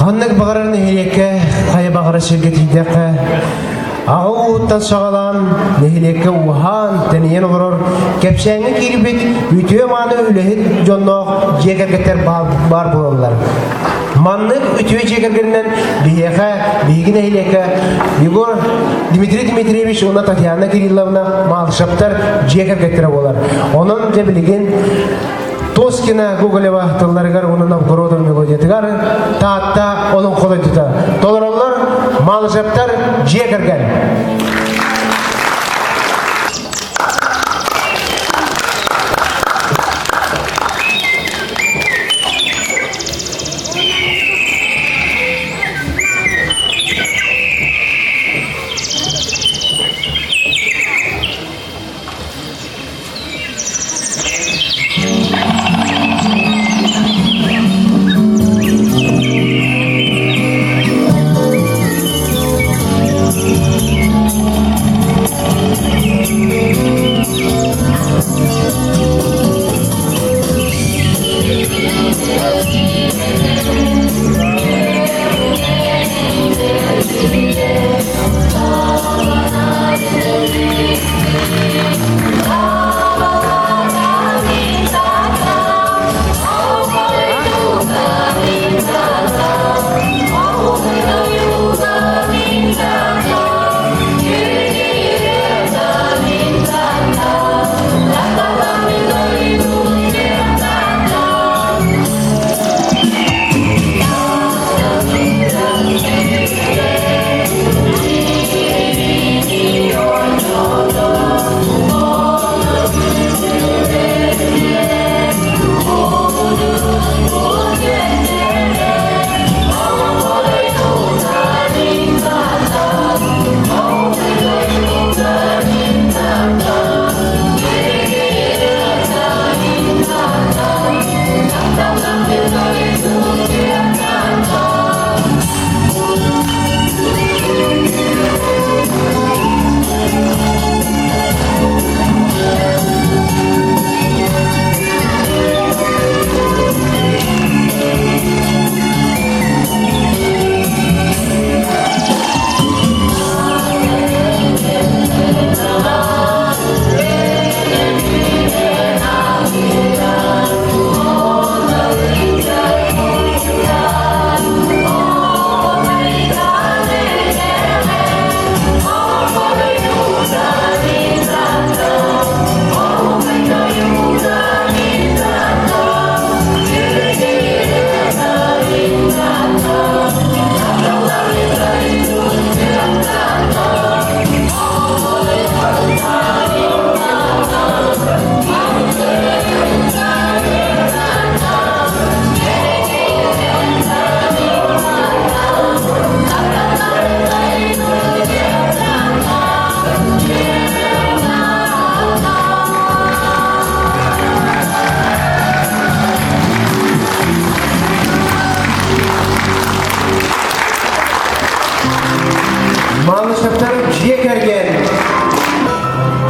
Ханнык багараны хилекке, кая багара шергетидеке. Ағуыттан сағалан, нехилекке ухан, тәнейен ғырыр, кәпсәңі керібет, үтіе маны үлехет жонноқ жегергеттер бар болалар. Маннык үтіе жегергерінен бейеға, бейгін әйлекке, Егор Дмитрий Дмитриевич, она Татьяна Кирилловна, малышаптар жегергеттері болар. Onun дебілеген Тоскина Гоголева тылларыгар onun Новгородын мелодиятыгар Таатта onun қолы тұта. Толыралар малышаптар жегерген.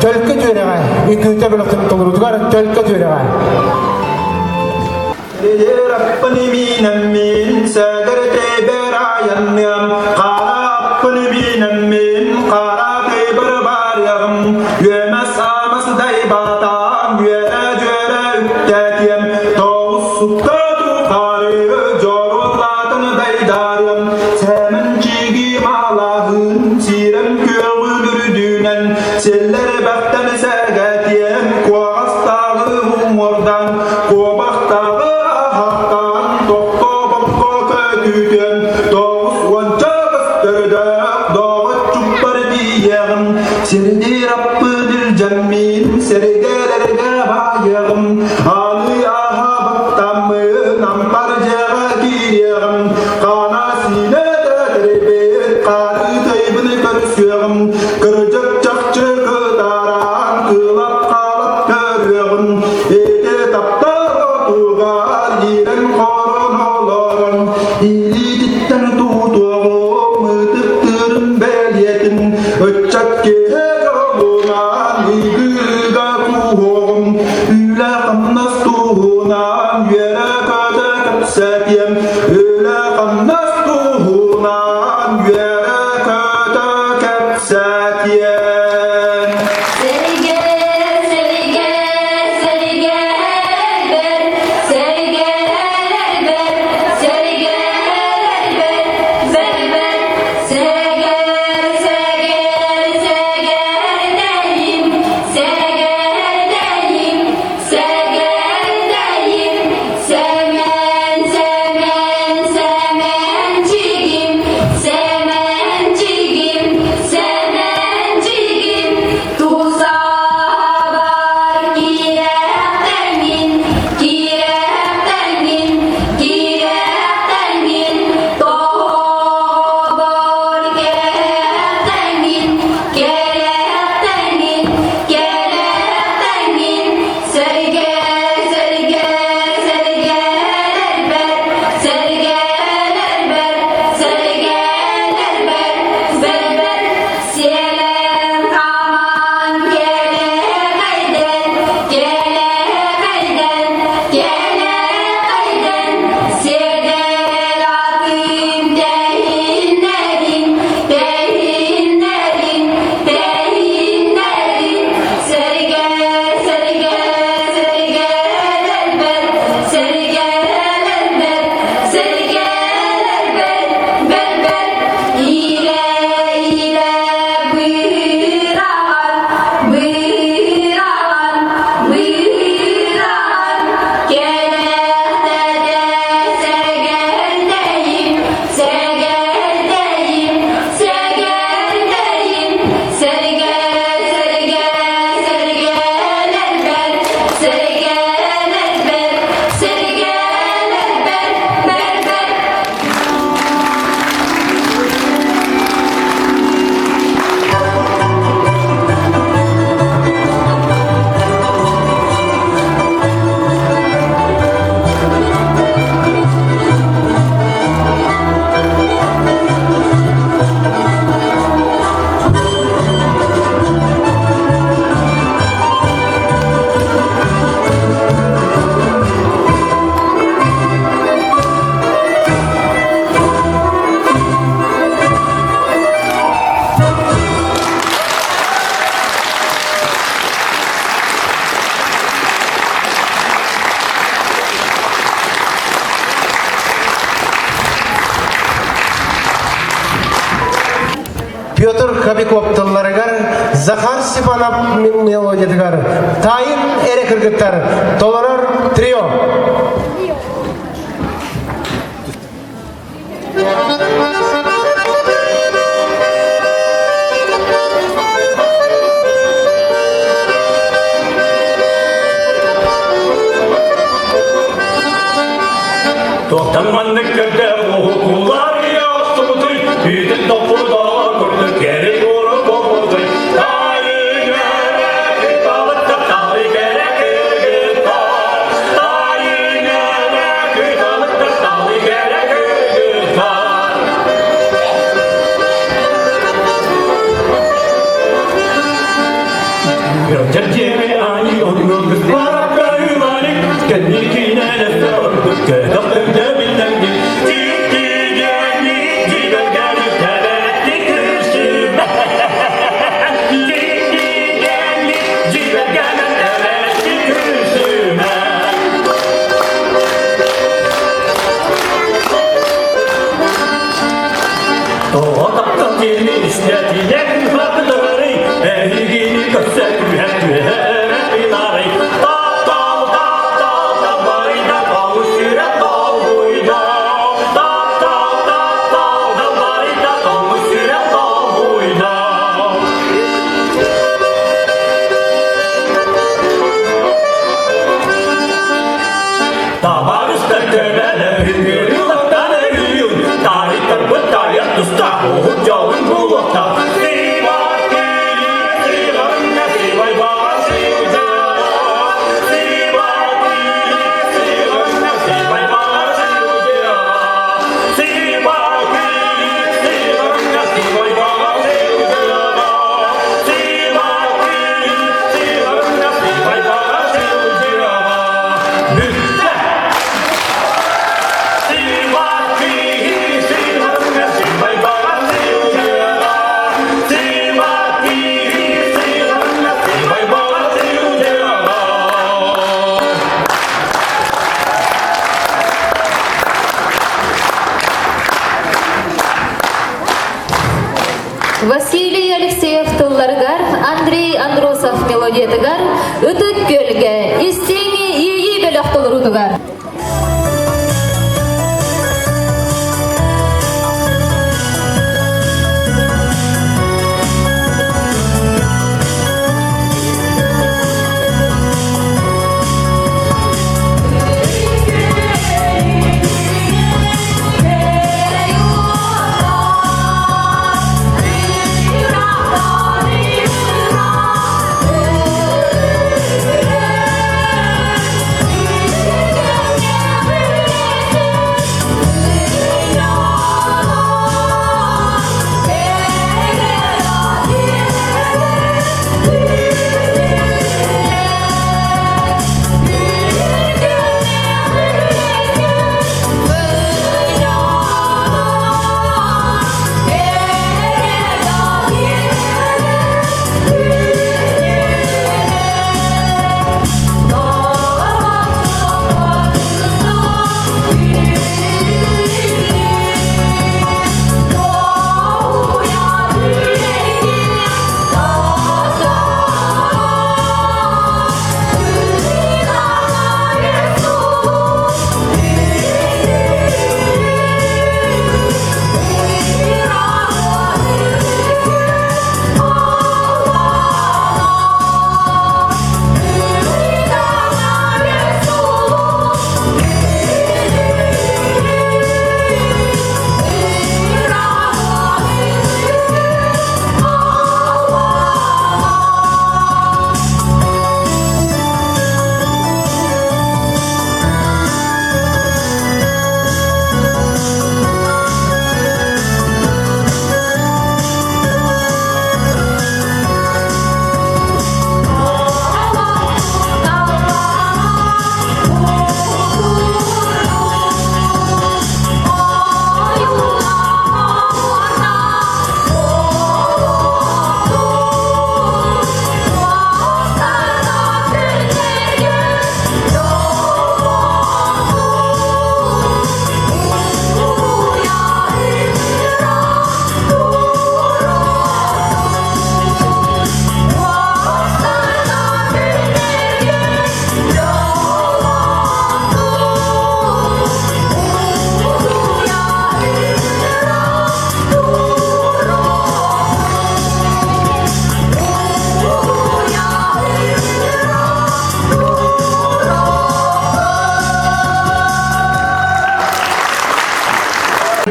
tölke töreğe, iküte bölüktüm tolurdugar, tölke töreğe. Rabbani min sagar teber ayanım, kara appani min kara teber barım, yemez amas daybatan, yere cere üktetiyem, tavus sukkatu kare, jorullatın daydarım, semencigim Allah'ın sirem kömürüdünen, seller baktan sergetiyem, kuastağım oradan, kubaktağım Serdi Rabb'dir cemmin, sergelerge bayağım, Ali aha baktamı, nampar cega giriyem, kana sinede terbiyet, kari teybini körsüyem, kırcık çakçı kıdaran, kılap kalap görüyem, ete taptar otugar, yiren korun olurum, ili ditten tutuğum, ıtıktırın belyetin, öçak ki Satyam, öyle kannas tuhunan, yere kötü satyam. Pyotr Kabikoпталларыгар, Захар Степанов мелодиядыгар, Тайын эре кыргыттар, толорор трио. Тоқтаманды көрді оқулар ястымды, үйдің тоқылда көрді керек ұры болды. Тайын әрекет алытты, тары керек ерге тар. Тайын Doğdaktan dili istediğin hakları Eğgini gösterüyen tüyerek inarı Dağ dağ dağ dağ dağ bayda kavuşire kavuyda Dağ dağ dağ dağ dağ bayda kavuşire kavuyda Dağ üstte tövelerin yürüyün yürüyün Tarihten bu tarih tusta Hocaların bulutta Василий Алексеев тылларгар, Андрей Андросов мелодиятыгар, үтік көлге, истеңі ейі бөліқ тылырудыгар.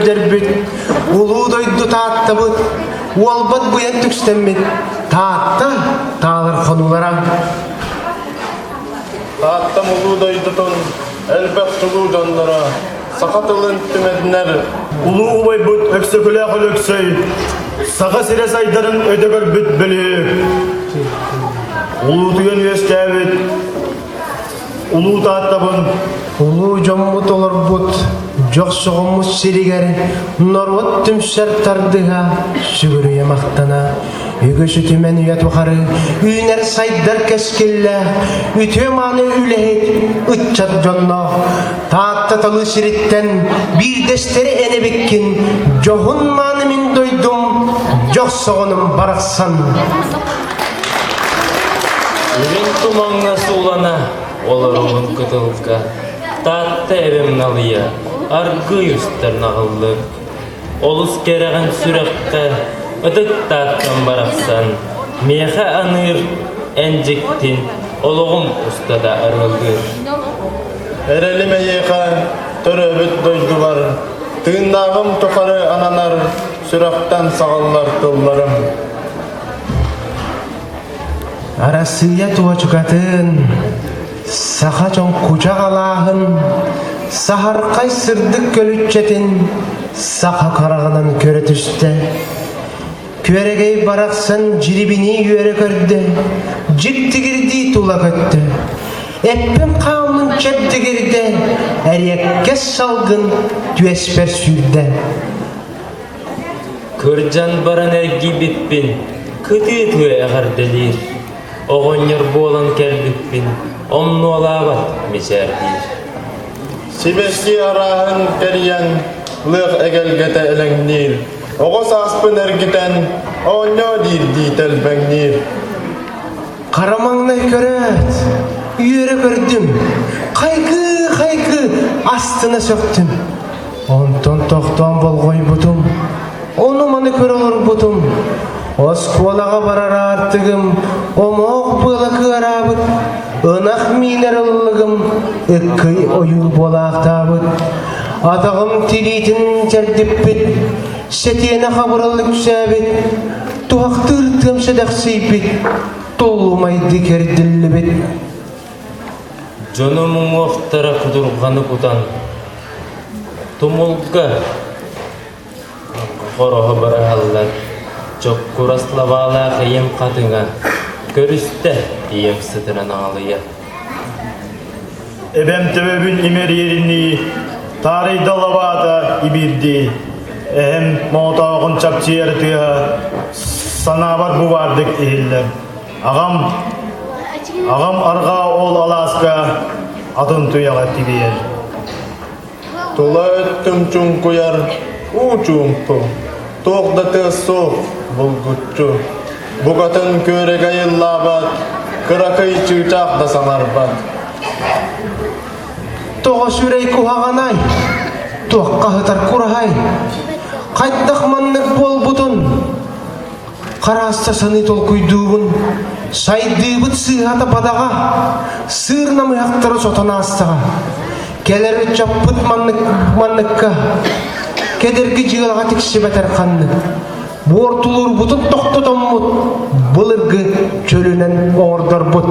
Дербит, улуу дойду Таатта бут, уалбат буян түкстеммит, Таатта таалар хонулара. Тааттам улуу дойдутун, элбет тулуу жондора, сакатылын түмединер. Улуу убай бұт өксі күлі ақыл өксей, саға сирес айдарын өдөгөр бүт білі. Улуу түген өскәбет, улуу Тааттабын. Улуу жоммут олар бут, жоқсуғымыз сиригер, норвот түмсер тардыға, сүгірі мақтана. Үгісі түмен үйет ұқары, үйнер сайдар кәскелі, үтеманы үлейт, үтчат жонно. Таатта талы сириттен, бір дестері әне беккен, жоғын маны мен Жоқ соғының барақсан. Үйрен тумаңна сулана, оларыңын күтілгі. Таатта әбемін алыя, арғы үстер нағылы. Олыс кереген сүректі, үдік тааттан барақсан. Меха аныр, әнжіктін, олығым ұстада арылғыр. Әреліме еқа, түрі бүт дойды бар. Тыңнағым тұқары ананар, сүрақтан сағалар тұлларым. Арасыя туа чукатын, саха чон куча қалағын, сахарқай сырдық көлітчетін, саха қарағынан көрі түсті. Көрегей барақсан жирибini үйері көрді, жіктігірді тула көтті. Эппен қауымын чәттігірді, әрекке салғын түеспер сүрді. Көржан баран әргі бітпен, күті түе әғарделер. Оғынер болан кәлбітпен, омны олабат месәрдер. Сибески арағын кәриян, лық әгелгеті әліңнер. Оғыз аспын әргітен, оңно дирді тәлбәңнер. Қарамаңнай көрет, үйері көрдім, қайқы астына сөктім. Онтон тоқтуан болғой бұтым, оны маны көр олыр бұтым. Осколаға барар артығым, омоқ бұлықы арабыт, ынақ минер ұлығым, үккей ойыл болақтабыт. Атағым телейтін жердіп біт, сәтені қабырылық сәбіт, туақтыр тымшыдақ сейбіт, толмайды керділі біт. Жонымың оқтара құдырғаны бұдан, тұмылға қорығы бара аллар. Çok kuraslavalı kıyım kadına, görüste diyem sıdırın ağlıya. Ebem tebebün imer yerini, tarihi dalavada ibirdi. Ehem moğtağın çapçı yarıtıya, sana var bu vardık ehiller. Ağam arga ol Alaska, adın tuyağa tibiyer. Tula öttüm çun kuyar, uçumpu. Toğdatı soğuk. Bulgutçu, bugatın körege yıllabat, kırakıy çığçaq da sanarbat. Toğa sürey kuhağanay, toğqa hıtar kurahay, qaytdaq manlık bol butun. Qarasta sani tol kuyduğun, saydıbıt sığata badağa, sığırna mıyaqtırı sotana astağa. Keleri çapıt manlıkka, kedergi jığılға tikşi beter qanlı. Бортулur butun toqtutan mut, bulırgı çölünen oğurdar but.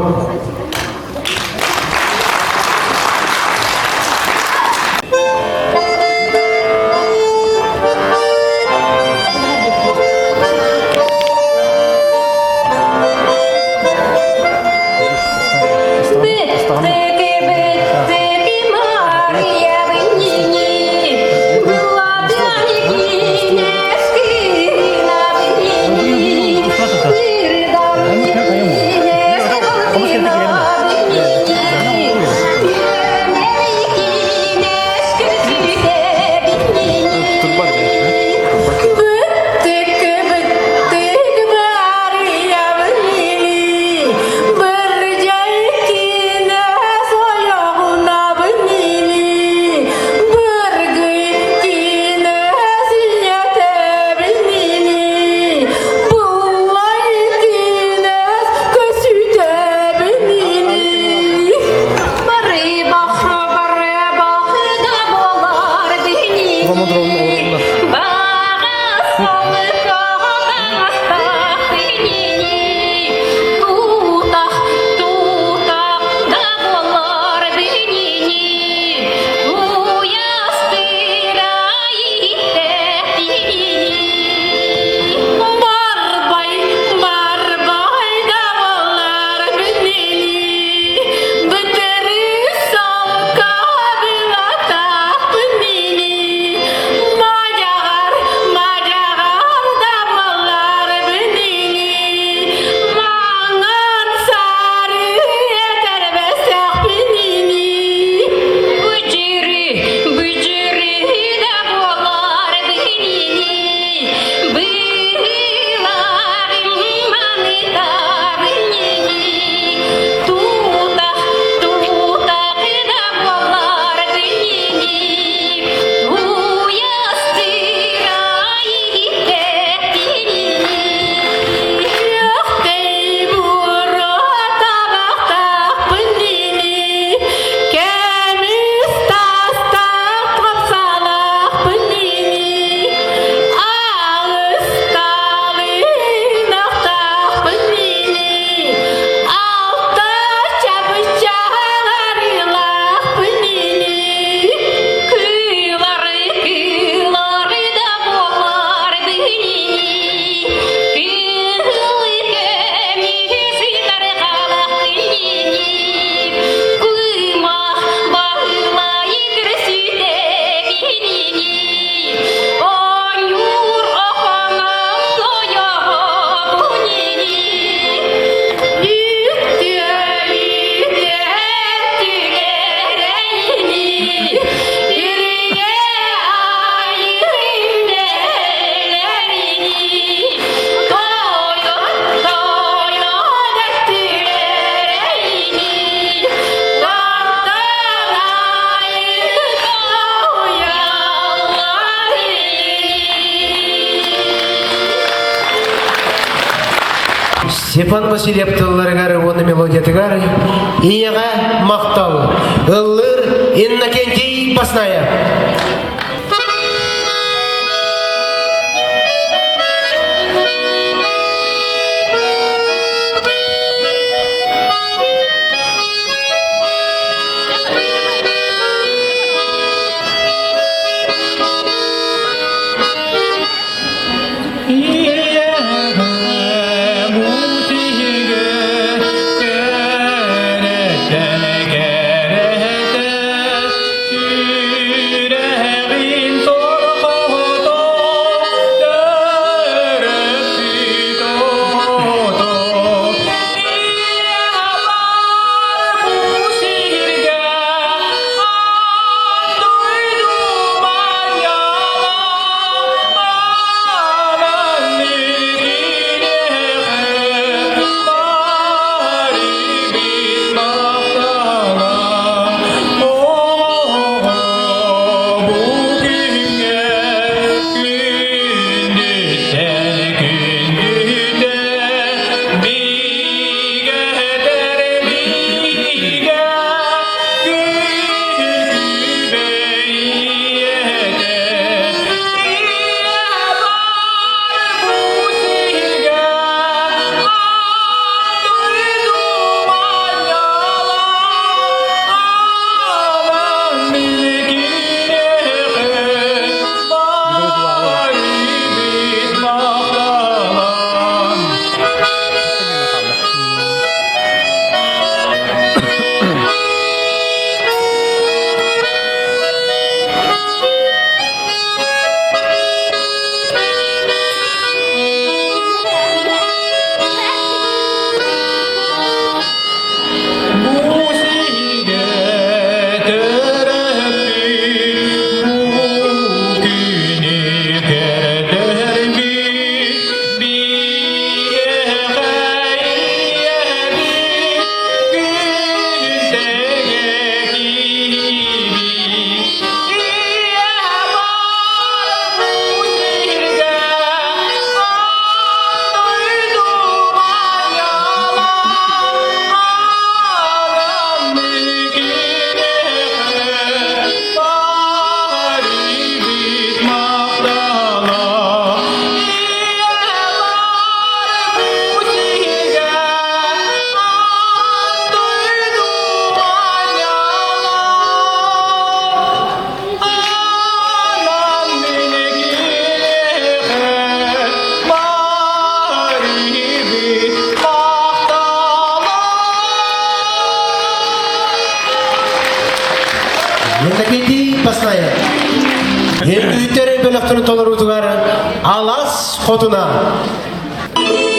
Kamu Степан Васильев тылларыгар оны мелодиятыгар ияга мактал ыллыр Иннокентий Басная. Иннокентий Басная. Ертүйттерин бөлөктөрү толорутугар алас хотуна. Thank you.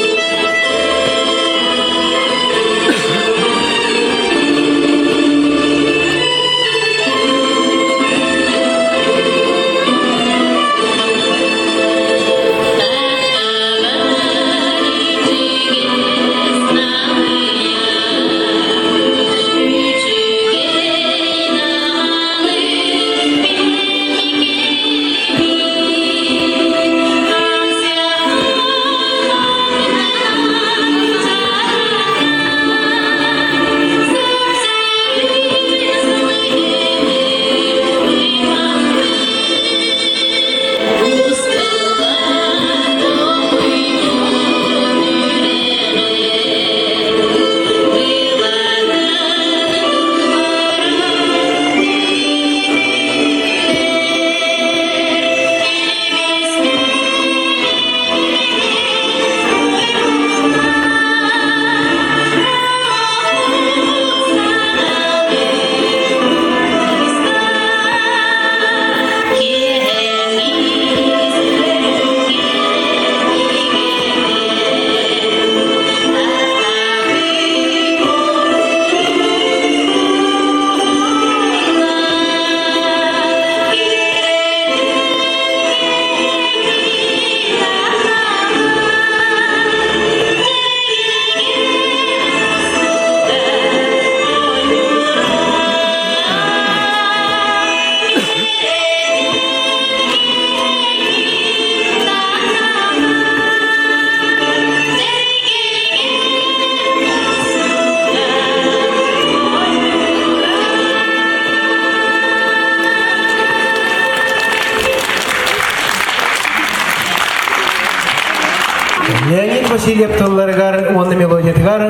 Леонид Васильев тылларыгар онны мелодиятыгар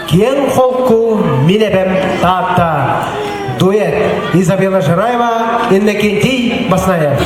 кен холку милебем Таатта. Дуэт Изабелла Жираева, Иннокентий Баснаев.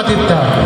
тартипта.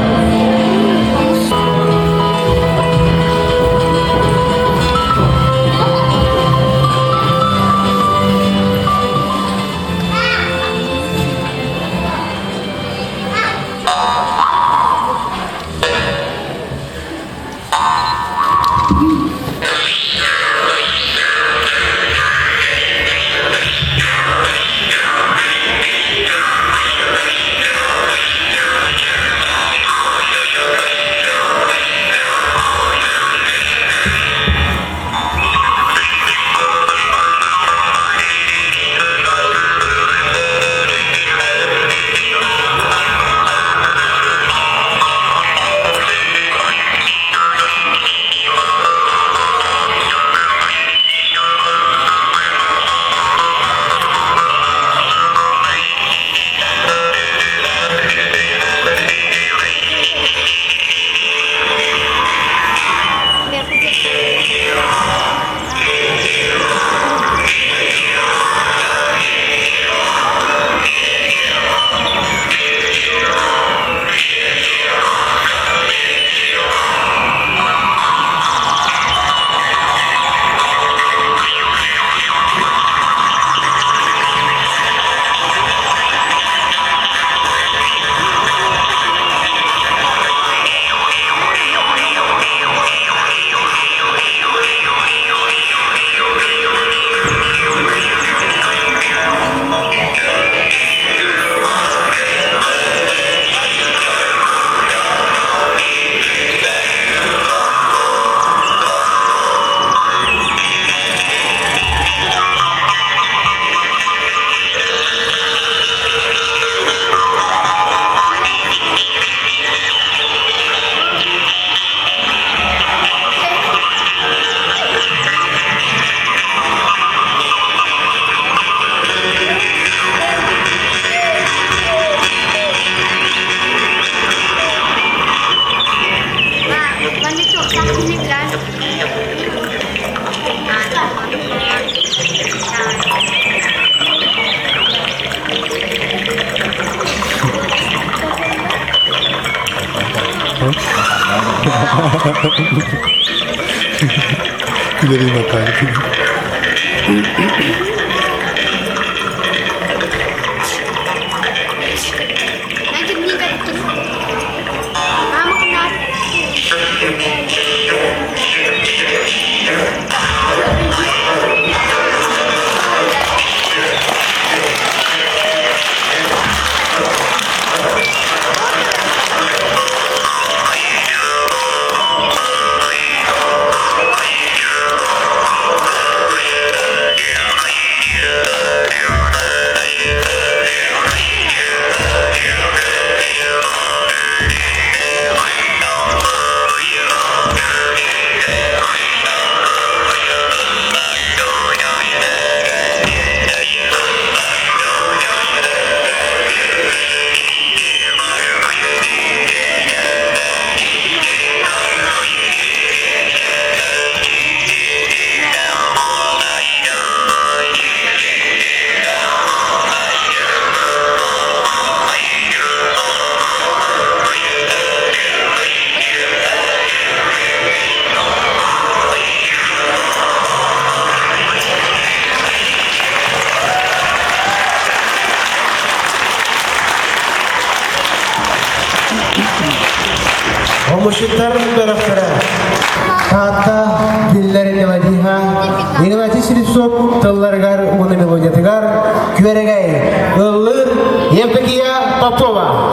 Dari makan. Müşrikler taraflara Taatta dillerini vaciha innovasi sirisup tellargar bunu melodiyatıgar küveregay ılır Yevpekiya Popova.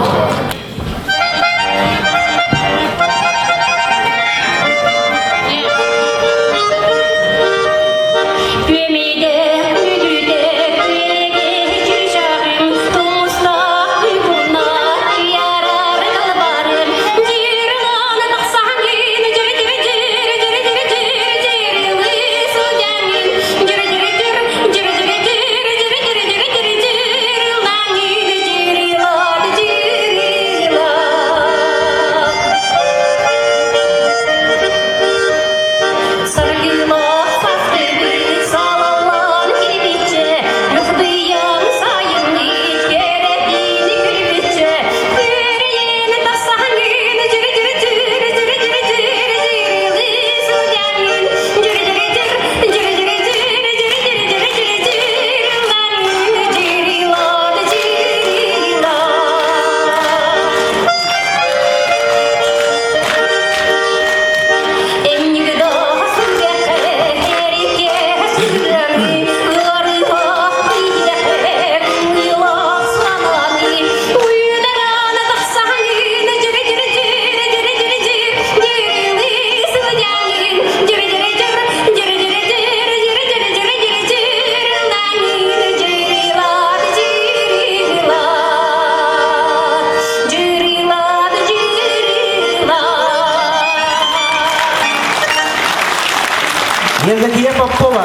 Евдокия Попова.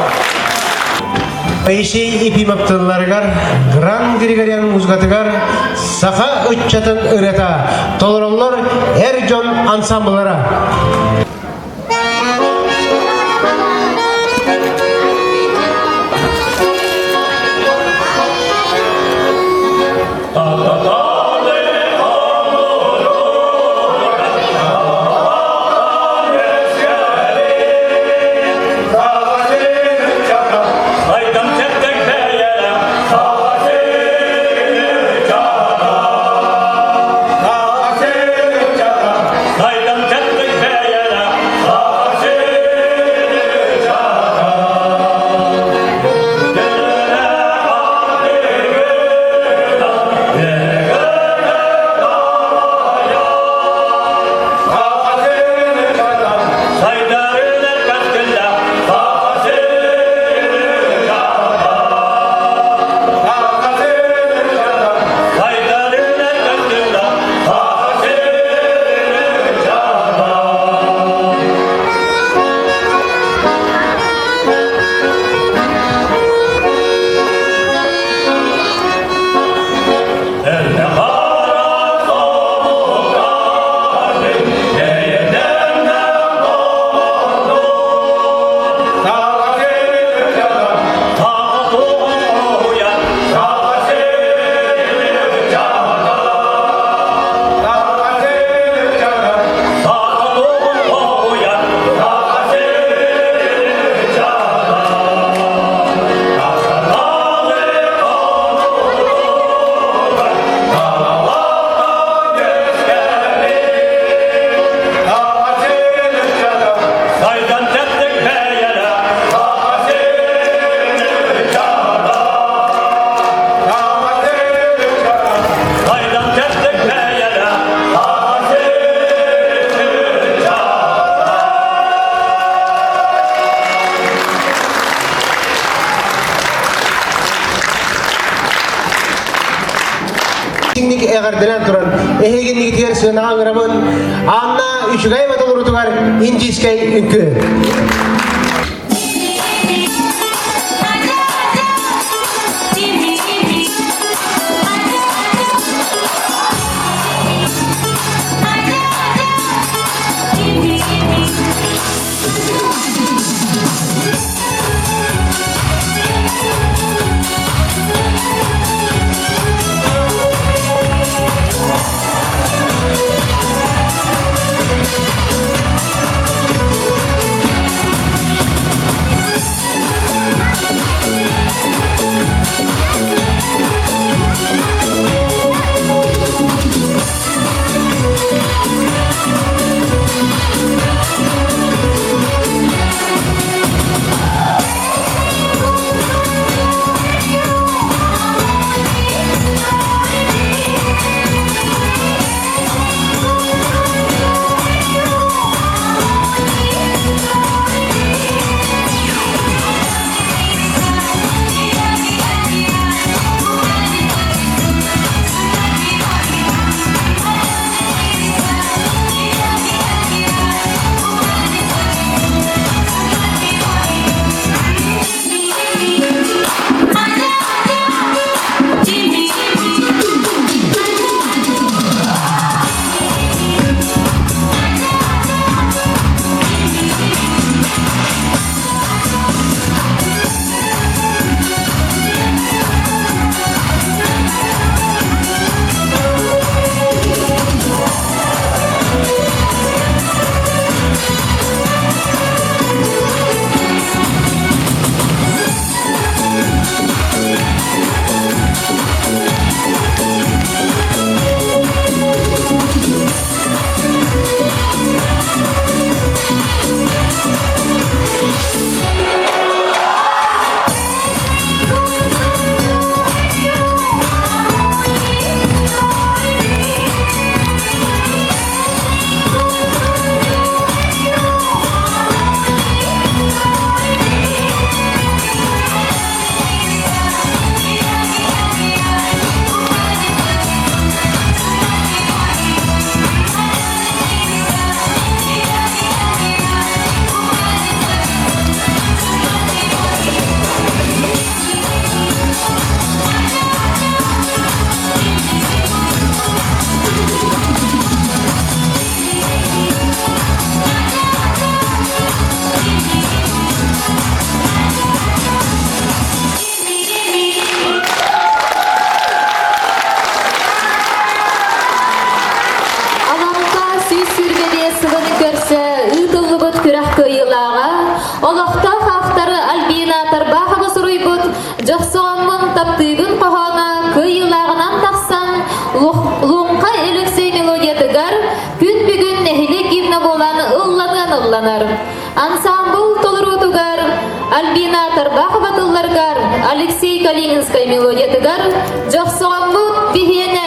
Ayşe ipim aptallargar, Gran Grigorian muzgatıgar, Saha Öççatın ıreta, Tolorollar Erjon ansamblara. Teknik eğerdilen turan, eheginlik tiyersin ağırabın, anna üçgay batılır tugar, inciskay ünkü. Жоксоğamın taptığın kahana kıyılağынан taksan Lunqa Alexey melodiyatıgar gün bugün nehilik givne bolanı ıllanar. Ansambl tolrutugar Albina Tarbakhavatıllargar Alexey Kalininskay melodiyatıgar Joksoğamut bihiyene.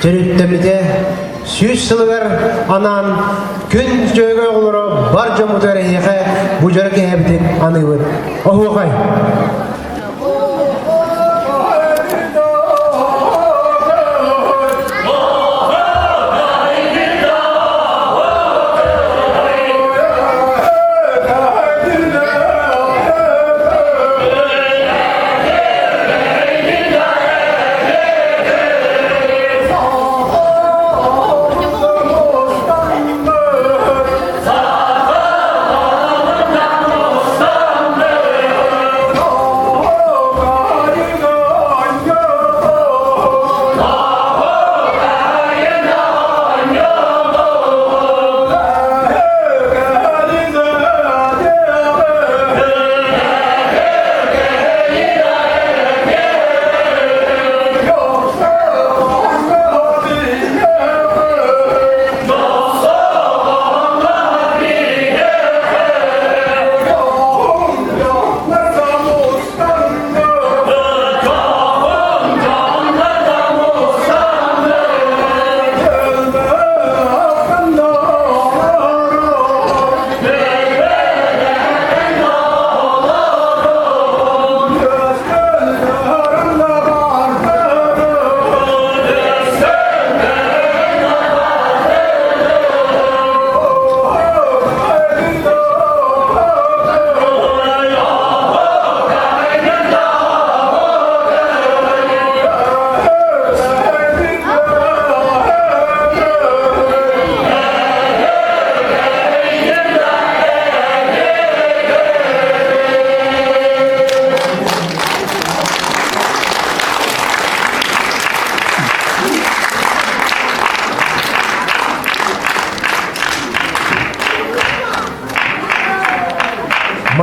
Törüttemize süz sılıgar anan gün söge oluru bar jomutar hege bu jarke hebdin anıbır. Ohuqay.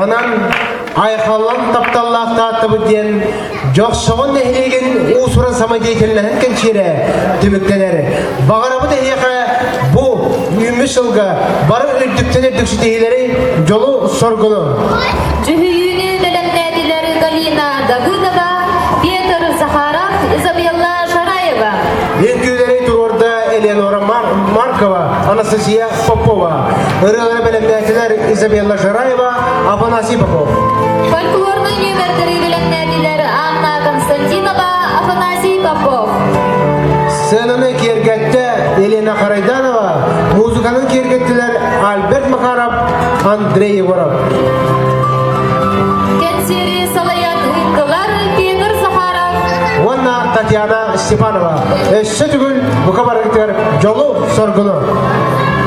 Анан айқалан тапталлақ таатта бұден жоқшығын нәхілеген ұсырын самадейтелінен кәншері түбіктенері. Бағара бұд әйеқі бұ үйіміз жылға бары үрдіктен үрдікшітейлері жолу соргыны. Жүхүйіні білімнәділері Галина Дагудова, Петр Захаров, Изабелла Шараева. Енкеулері тұрорда Эленора Маркова, Анастасия Попова. Ырылары білімнәділер Изабелла Шараева, Афанасий Попов. Фольклорный нөмірдері білімнәділері Анна Константинова, Афанасий Попов. Сценаны кергетті Елена Харайданова, музыканың кергеттілер Альберт Макаров, Андрей Егоров. Кенсери Салаян Уйткалар, Петр Захаров. Онна Татьяна Степанова. Өссі түгіл бұқа барықтар жолу соргыны.